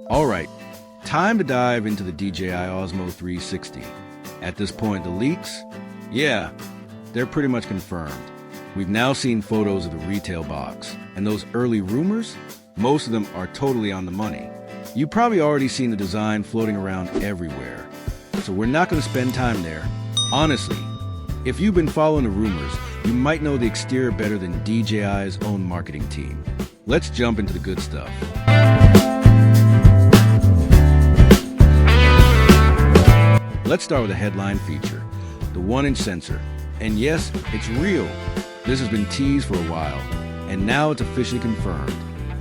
Alright, time to dive into the DJI Osmo 360. At this point, the leaks? Yeah, they're pretty much confirmed. We've now seen photos of the retail box, and those early rumors? Most of them are totally on the money. You've probably already seen the design floating around everywhere, so we're not going to spend time there. Honestly, if you've been following the rumors, you might know the exterior better than DJI's own marketing team. Let's jump into the good stuff. Let's start with the headline feature, the 1-inch sensor. And yes, it's real. This has been teased for a while, and now it's officially confirmed.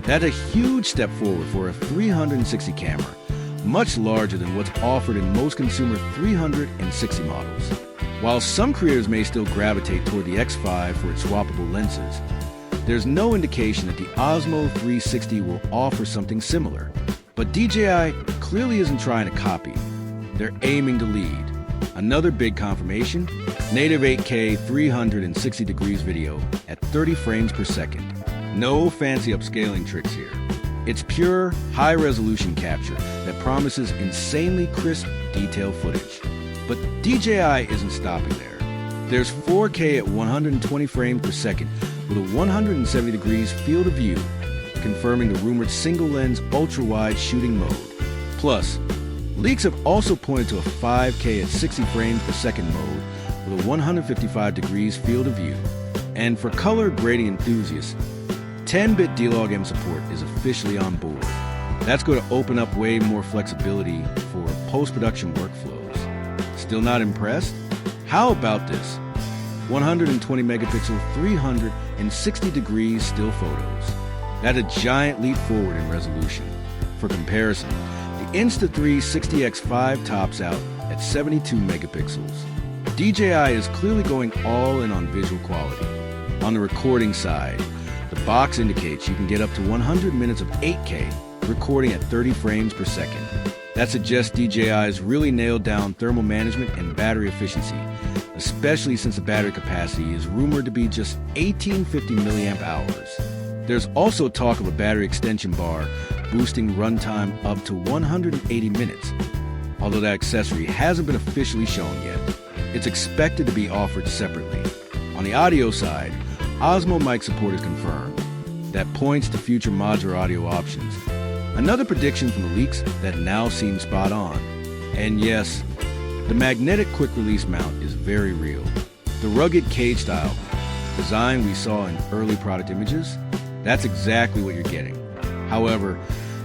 That's a huge step forward for a 360 camera, much larger than what's offered in most consumer 360 models. While some creators may still gravitate toward the X5 for its swappable lenses, there's no indication that the Osmo 360 will offer something similar. But DJI clearly isn't trying to copy. They're aiming to lead. Another big confirmation, native 8K 360 degrees video at 30 frames per second. No fancy upscaling tricks here. It's pure, high-resolution capture that promises insanely crisp, detailed footage. But DJI isn't stopping there. There's 4K at 120 frames per second with a 170 degrees field of view, confirming the rumored single-lens ultra-wide shooting mode. Plus, leaks have also pointed to a 5K at 60 frames per second mode with a 155 degrees field of view. And for color grading enthusiasts, 10-bit D-Log-M support is officially on board. That's going to open up way more flexibility for post-production workflows. Still not impressed? How about this? 120 megapixel 360 degrees still photos. That's a giant leap forward in resolution. For comparison, the Insta360 X5 tops out at 72 megapixels. DJI is clearly going all in on visual quality. On the recording side, the box indicates you can get up to 100 minutes of 8K recording at 30 frames per second. That suggests DJI's really nailed down thermal management and battery efficiency, especially since the battery capacity is rumored to be just 1850 milliamp hours. There's also talk of a battery extension bar boosting runtime up to 180 minutes, although that accessory hasn't been officially shown yet. It's expected to be offered separately. On the audio side, Osmo mic support is confirmed. That points to future modular audio options. Another prediction from the leaks that now seems spot on. And yes, the magnetic quick-release mount is very real. The rugged cage style design we saw in early product images, that's exactly what you're getting. However,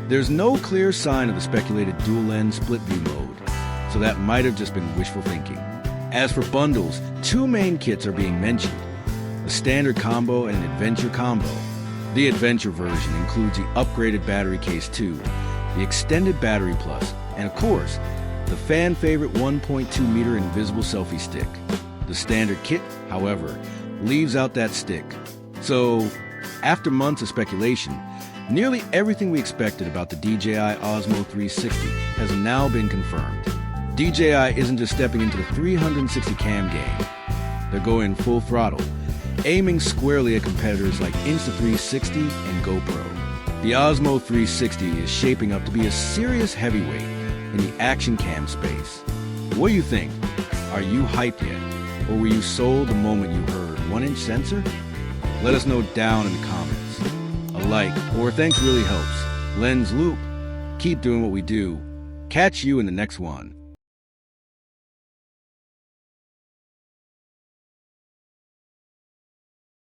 there's no clear sign of the speculated dual-lens split-view mode, so that might have just been wishful thinking. As for bundles, two main kits are being mentioned, a standard combo and an adventure combo. The adventure version includes the upgraded battery case 2, the extended battery plus, and of course, the fan-favorite 1.2 meter invisible selfie stick. The standard kit, however, leaves out that stick. So, after months of speculation, nearly everything we expected about the DJI Osmo 360 has now been confirmed. DJI isn't just stepping into the 360 cam game. They're going full throttle, aiming squarely at competitors like Insta360 and GoPro. The Osmo 360 is shaping up to be a serious heavyweight in the action cam space. What do you think? Are you hyped yet? Or were you sold the moment you heard 1-inch sensor? Let us know down in the comments. A like or thanks really helps. Lens Loop, keep doing what we do. Catch you in the next one.